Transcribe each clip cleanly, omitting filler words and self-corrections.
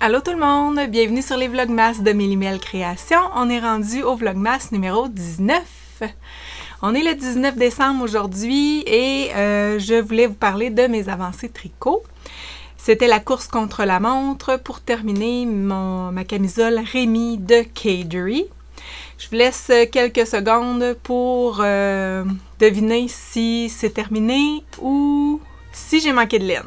Allô tout le monde, bienvenue sur les Vlogmas de Mélimel Création. On est rendu au Vlogmas numéro 19. On est le 19 décembre aujourd'hui et je voulais vous parler de mes avancées tricot. C'était la course contre la montre pour terminer ma camisole Rémi de Cadery. Je vous laisse quelques secondes pour deviner si c'est terminé ou si j'ai manqué de laine.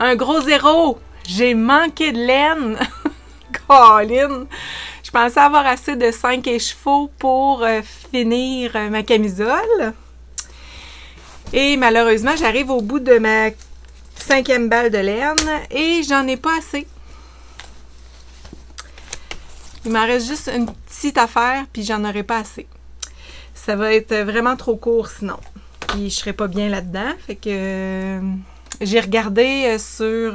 Un gros zéro! J'ai manqué de laine! Colin! Je pensais avoir assez de 5 écheveaux pour finir ma camisole. Et malheureusement, j'arrive au bout de ma 5e balle de laine et j'en ai pas assez. Il m'en reste juste une petite affaire puis j'en aurai pas assez. Ça va être vraiment trop court sinon. Puis je serai pas bien là-dedans. Fait que... j'ai regardé sur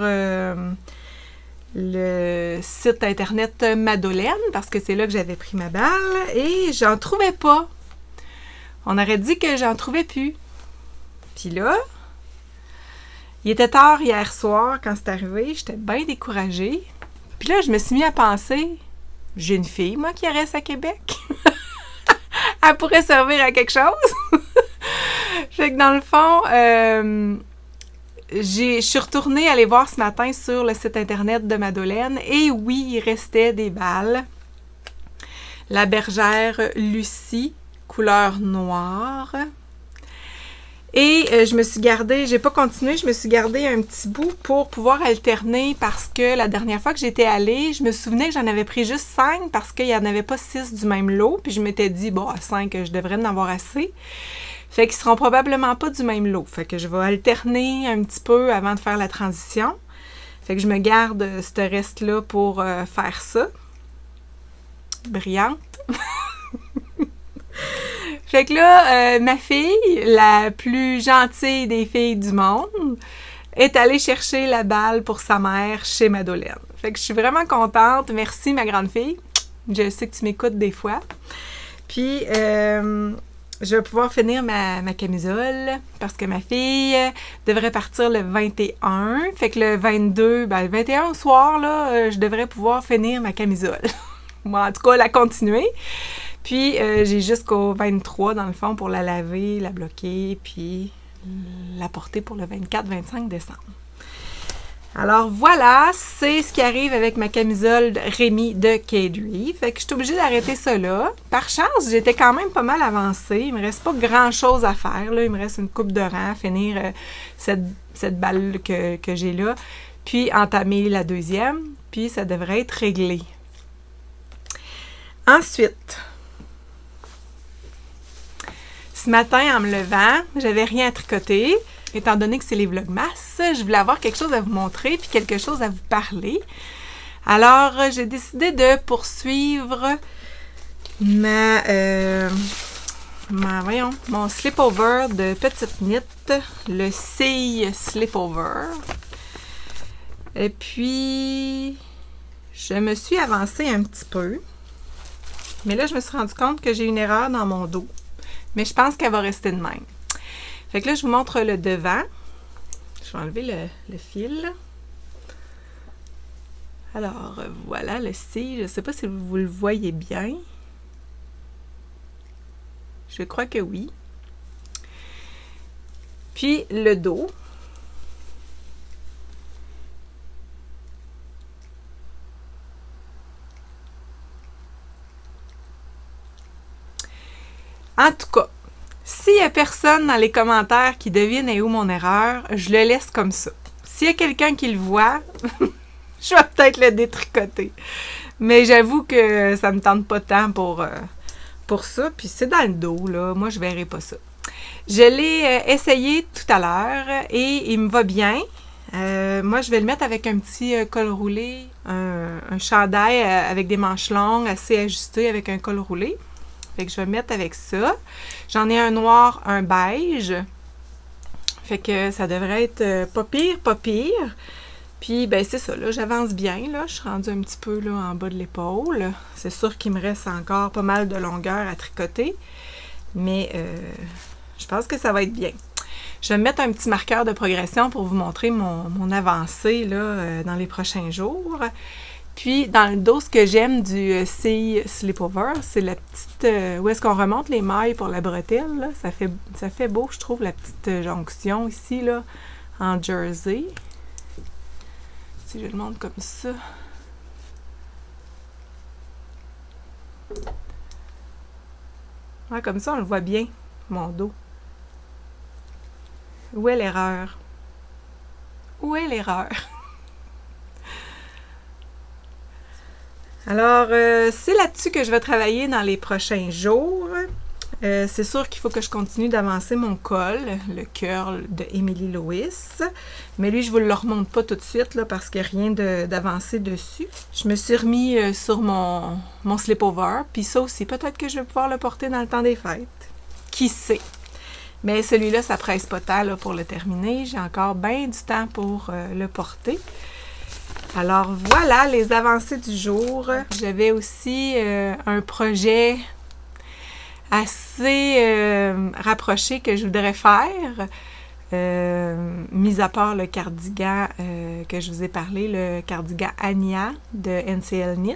le site internet Madolène, parce que c'est là que j'avais pris ma balle, et j'en trouvais pas. On aurait dit que j'en trouvais plus. Puis là, il était tard hier soir quand c'est arrivé, j'étais bien découragée. Puis là, je me suis mis à penser, j'ai une fille, moi, qui reste à Québec. Elle pourrait servir à quelque chose. Fait que dans le fond... je suis retournée aller voir ce matin sur le site internet de Madolène et oui, il restait des balles. La bergère Lucie, couleur noire. Et je me suis gardée, j'ai pas continué, je me suis gardée un petit bout pour pouvoir alterner parce que la dernière fois que j'étais allée, je me souvenais que j'en avais pris juste 5 parce qu'il n'y en avait pas 6 du même lot. Puis je m'étais dit, bon, à 5, je devrais en avoir assez. Fait qu'ils seront probablement pas du même lot. Fait que je vais alterner un petit peu avant de faire la transition. Fait que je me garde ce reste-là pour faire ça. Brillante. Fait que là, ma fille, la plus gentille des filles du monde, est allée chercher la balle pour sa mère chez Madolène. Fait que je suis vraiment contente. Merci, ma grande fille. Je sais que tu m'écoutes des fois. Puis... je vais pouvoir finir ma camisole parce que ma fille devrait partir le 21. Fait que le 22, ben le 21 au soir, là, je devrais pouvoir finir ma camisole. Moi, en tout cas, la continuer. Puis, j'ai jusqu'au 23, dans le fond, pour la laver, la bloquer, puis la porter pour le 24-25 décembre. Alors voilà, c'est ce qui arrive avec ma camisole Rémi de Cadery. Fait que je suis obligée d'arrêter ça là. Par chance, j'étais quand même pas mal avancée. Il me reste pas grand chose à faire. Là. Il me reste une coupe de rang à finir cette balle que j'ai là. Puis entamer la deuxième. Puis ça devrait être réglé. Ensuite, ce matin en me levant, j'avais rien à tricoter. Étant donné que c'est les Vlogmas, je voulais avoir quelque chose à vous montrer puis quelque chose à vous parler. Alors, j'ai décidé de poursuivre mon slipover de petite knit, le Cille Slipover. Et puis, je me suis avancée un petit peu. Mais là, je me suis rendu compte que j'ai une erreur dans mon dos. Mais je pense qu'elle va rester de même. Fait que là, je vous montre le devant. Je vais enlever le fil. Alors, voilà le cil. Je ne sais pas si vous le voyez bien. Je crois que oui. Puis, le dos. En tout cas, s'il n'y a personne dans les commentaires qui devine où mon erreur, je le laisse comme ça. S'il y a quelqu'un qui le voit, je vais peut-être le détricoter. Mais j'avoue que ça me tente pas tant pour ça. Puis c'est dans le dos, là. Moi, je verrai pas ça. Je l'ai essayé tout à l'heure et il me va bien. Moi, je vais le mettre avec un petit col roulé, un chandail avec des manches longues, assez ajusté avec un col roulé. Fait que je vais mettre avec ça. J'en ai un noir, un beige. Fait que ça devrait être pas pire, pas pire. Puis, ben c'est ça, là, j'avance bien, là. Je suis rendue un petit peu, là, en bas de l'épaule. C'est sûr qu'il me reste encore pas mal de longueur à tricoter. Mais je pense que ça va être bien. Je vais mettre un petit marqueur de progression pour vous montrer mon avancée, là, dans les prochains jours. Puis, dans le dos, ce que j'aime du Sea Slipover, c'est la petite... où est-ce qu'on remonte les mailles pour la bretelle, là. Ça fait beau, je trouve, la petite jonction ici, là, en jersey. Si je le montre comme ça. Ouais, comme ça, on le voit bien, mon dos. Où est l'erreur? Où est l'erreur? Alors, c'est là-dessus que je vais travailler dans les prochains jours. C'est sûr qu'il faut que je continue d'avancer mon col, le curl de Emily Lewis. Mais lui, je ne vous le remonte pas tout de suite là, parce qu'il n'y a rien d'avancé dessus. Je me suis remis sur mon slipover. Puis ça aussi, peut-être que je vais pouvoir le porter dans le temps des fêtes. Qui sait? Mais celui-là, ça presse pas tant là, pour le terminer. J'ai encore bien du temps pour le porter. Alors voilà les avancées du jour. J'avais aussi un projet assez rapproché que je voudrais faire, mis à part le cardigan que je vous ai parlé, le cardigan Anya de NCL Knit.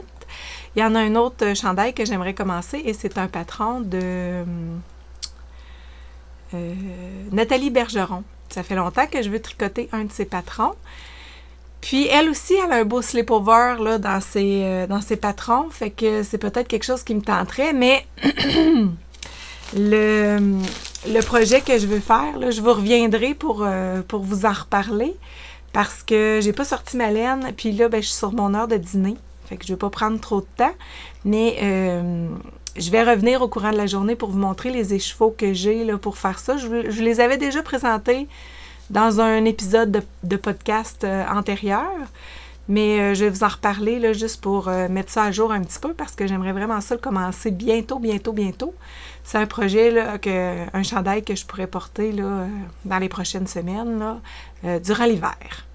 Il y en a un autre chandail que j'aimerais commencer et c'est un patron de Nathalie Bergeron. Ça fait longtemps que je veux tricoter un de ses patrons. Puis, elle aussi, elle a un beau slipover là, dans ses patrons. Fait que c'est peut-être quelque chose qui me tenterait. Mais le projet que je veux faire, là, je vous reviendrai pour vous en reparler. Parce que j'ai pas sorti ma laine. Puis là, ben, je suis sur mon heure de dîner. Fait que je vais pas prendre trop de temps. Mais je vais revenir au courant de la journée pour vous montrer les écheveaux que j'ai là, pour faire ça. Je les avais déjà présentés dans un épisode de podcast antérieur, mais je vais vous en reparler là, juste pour mettre ça à jour un petit peu parce que j'aimerais vraiment ça le commencer bientôt. C'est un projet, là, un chandail que je pourrais porter là, dans les prochaines semaines, là, durant l'hiver.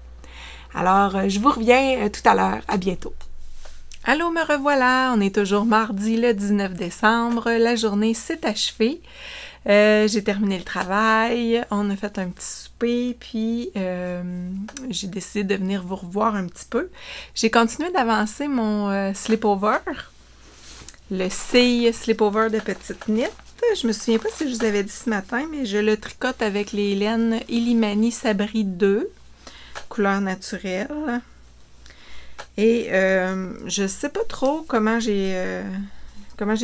Alors, je vous reviens tout à l'heure. À bientôt. Allô, me revoilà. On est toujours mardi le 19 décembre. La journée s'est achevée. J'ai terminé le travail, on a fait un petit souper, puis j'ai décidé de venir vous revoir un petit peu. J'ai continué d'avancer mon slipover, le Sea Slipover de Petite Knit. Je me souviens pas si je vous avais dit ce matin, mais je le tricote avec les laines Illimani Sabri 2, couleur naturelle. Et je sais pas trop comment j'ai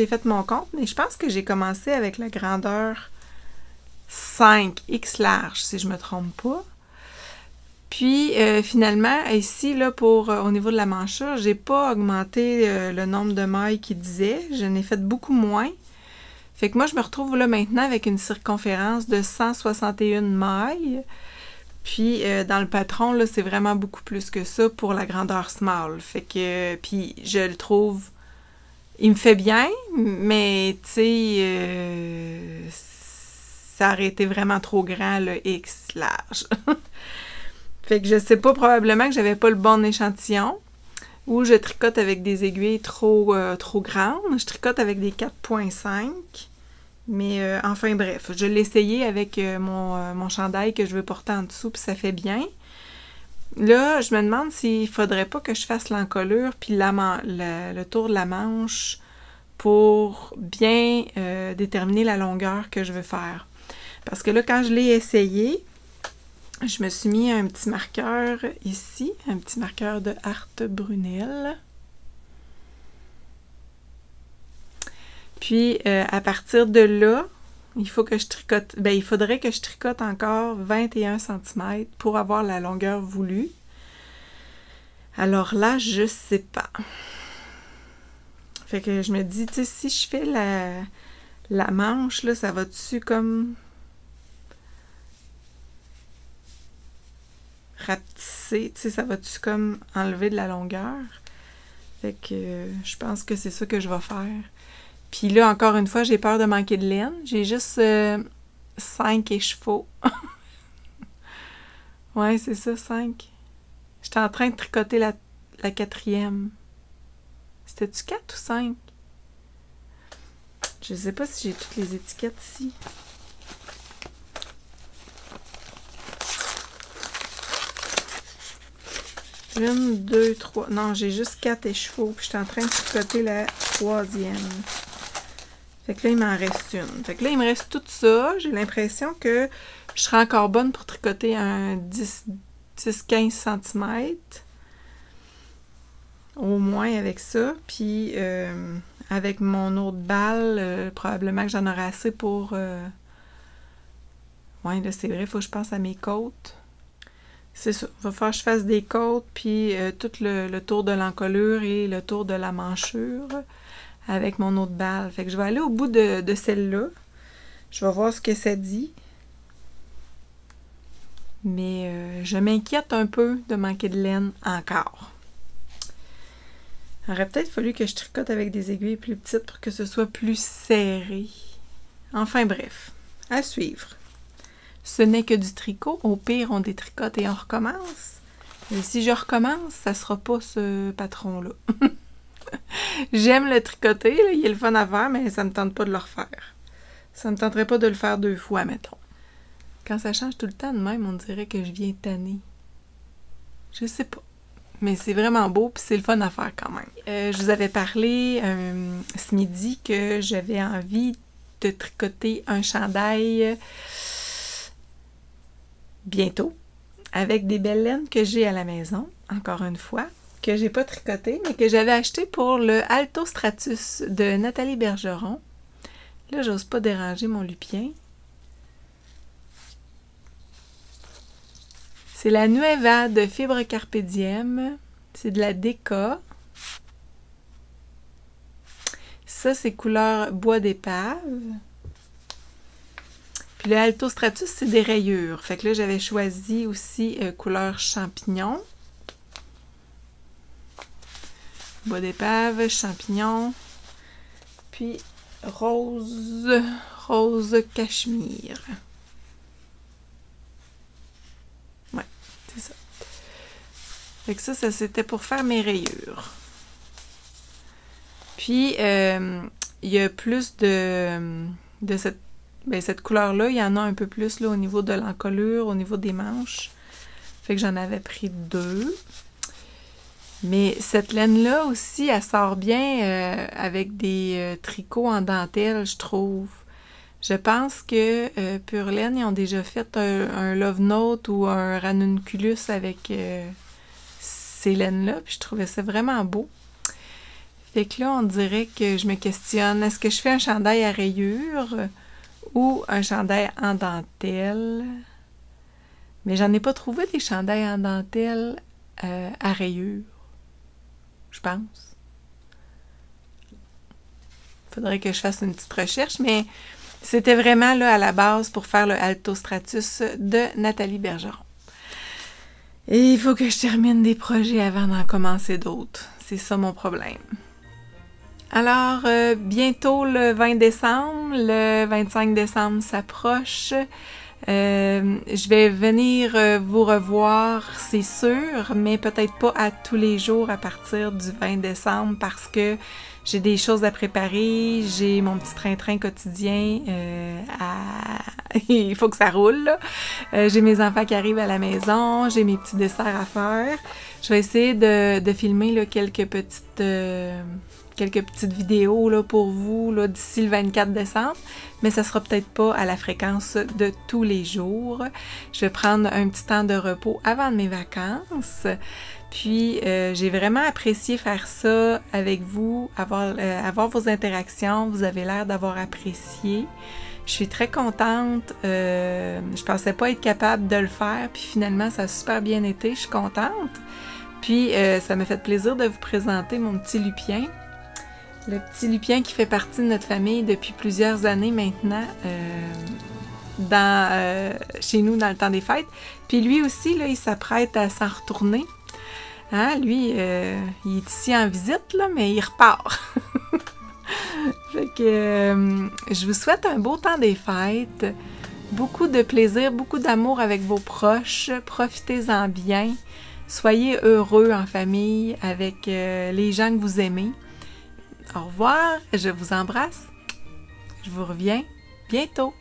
fait mon compte, mais je pense que j'ai commencé avec la grandeur 5X large, si je me trompe pas. Puis, finalement, ici, là, au niveau de la manchure, j'ai pas augmenté le nombre de mailles qu'il disait. Je n'ai fait beaucoup moins. Fait que moi, je me retrouve là maintenant avec une circonférence de 161 mailles. Puis, dans le patron, là, c'est vraiment beaucoup plus que ça pour la grandeur small. Fait que, puis, je le trouve... Il me fait bien, mais tu sais, ça aurait été vraiment trop grand, le X large. Fait que je sais pas, probablement que j'avais pas le bon échantillon, ou je tricote avec des aiguilles trop grandes. Je tricote avec des 4.5, mais enfin bref, je l'ai essayé avec mon chandail que je veux porter en dessous, puis ça fait bien. Là, je me demande s'il faudrait pas que je fasse l'encolure puis le tour de la manche pour bien déterminer la longueur que je veux faire. Parce que là, quand je l'ai essayé, je me suis mis un petit marqueur ici, un petit marqueur de Art Brunel. Puis, à partir de là, il faut que je tricote, ben, il faudrait que je tricote encore 21 cm pour avoir la longueur voulue. Alors là, je sais pas. Fait que je me dis, tu sais, si je fais la manche, là, ça va-tu comme rapetisser, tu sais, ça va-tu comme enlever de la longueur? Fait que je pense que c'est ça que je vais faire. Puis là, encore une fois, j'ai peur de manquer de laine. J'ai juste 5 écheveaux. Ouais, c'est ça, 5. J'étais en train de tricoter la 4e. C'était-tu 4 ou 5? Je sais pas si j'ai toutes les étiquettes ici. Une, 2, 3. Non, j'ai juste 4 écheveaux. Puis j'étais en train de tricoter la 3e. Fait que là, il m'en reste une. Fait que là, il me reste tout ça. J'ai l'impression que je serai encore bonne pour tricoter un 10-15 cm. Au moins avec ça. Puis avec mon autre balle, probablement que j'en aurai assez pour... Ouais, là, c'est vrai, il faut que je pense à mes côtes. C'est ça. Il va falloir que je fasse des côtes, puis tout le tour de l'encolure et le tour de la manchure avec mon autre balle. Fait que je vais aller au bout de celle-là. Je vais voir ce que ça dit. Mais je m'inquiète un peu de manquer de laine encore. Il aurait peut-être fallu que je tricote avec des aiguilles plus petites pour que ce soit plus serré. Enfin bref, à suivre. Ce n'est que du tricot. Au pire, on détricote et on recommence. Et si je recommence, ça sera pas ce patron-là. J'aime le tricoter, là, il est le fun à faire, mais ça me tente pas de le refaire. Ça me tenterait pas de le faire 2 fois, mettons. Quand ça change tout le temps de même, on dirait que je viens tanner. Je sais pas. Mais c'est vraiment beau, puis c'est le fun à faire quand même. Je vous avais parlé ce midi que j'avais envie de tricoter un chandail bientôt, avec des belles laines que j'ai à la maison, encore une fois, que j'ai pas tricoté, mais que j'avais acheté pour le Alto Stratus de Nathalie Bergeron. Là, j'ose pas déranger mon lupien. C'est la Nueva de Fibre Carpe Diem. C'est de la déca. Ça, c'est couleur bois d'épave. Puis le Alto Stratus, c'est des rayures. Fait que là, j'avais choisi aussi couleur champignon. Bois d'épave, champignon. Puis rose cachemire. Ouais, c'est ça. Fait que ça c'était pour faire mes rayures. Puis, il y a plus de cette couleur-là, il y en a un peu plus là, au niveau de l'encolure, au niveau des manches. Fait que j'en avais pris 2. Mais cette laine-là aussi, elle sort bien avec des tricots en dentelle, je trouve. Je pense que Pure Laine, ils ont déjà fait un Love Note ou un Ranunculus avec ces laines-là, puis je trouvais ça vraiment beau. Fait que là, on dirait que je me questionne, est-ce que je fais un chandail à rayures ou un chandail en dentelle? Mais j'en ai pas trouvé des chandails en dentelle à rayures, je pense. Faudrait que je fasse une petite recherche, mais c'était vraiment là à la base pour faire le Alto Stratus de Nathalie Bergeron. Et il faut que je termine des projets avant d'en commencer d'autres. C'est ça mon problème. Alors, bientôt le 20 décembre, le 25 décembre s'approche. Je vais venir vous revoir, c'est sûr, mais peut-être pas à tous les jours à partir du 20 décembre parce que j'ai des choses à préparer, j'ai mon petit train-train quotidien il faut que ça roule, là. J'ai mes enfants qui arrivent à la maison, j'ai mes petits desserts à faire. Je vais essayer de filmer là, quelques petites vidéos là, pour vous là, d'ici le 24 décembre, mais ça sera peut-être pas à la fréquence de tous les jours. Je vais prendre un petit temps de repos avant mes vacances. Puis, j'ai vraiment apprécié faire ça avec vous, avoir vos interactions. Vous avez l'air d'avoir apprécié. Je suis très contente. Je pensais pas être capable de le faire. Puis finalement, ça a super bien été. Je suis contente. Puis, ça m'a fait plaisir de vous présenter mon petit lupien. Le petit lupien qui fait partie de notre famille depuis plusieurs années maintenant. Chez nous, dans le temps des fêtes. Puis lui aussi, là, il s'apprête à s'en retourner. Hein, lui, il est ici en visite, là, mais il repart. Fait que je vous souhaite un beau temps des fêtes, beaucoup de plaisir, beaucoup d'amour avec vos proches, profitez-en bien, soyez heureux en famille avec les gens que vous aimez. Au revoir, je vous embrasse, je vous reviens bientôt.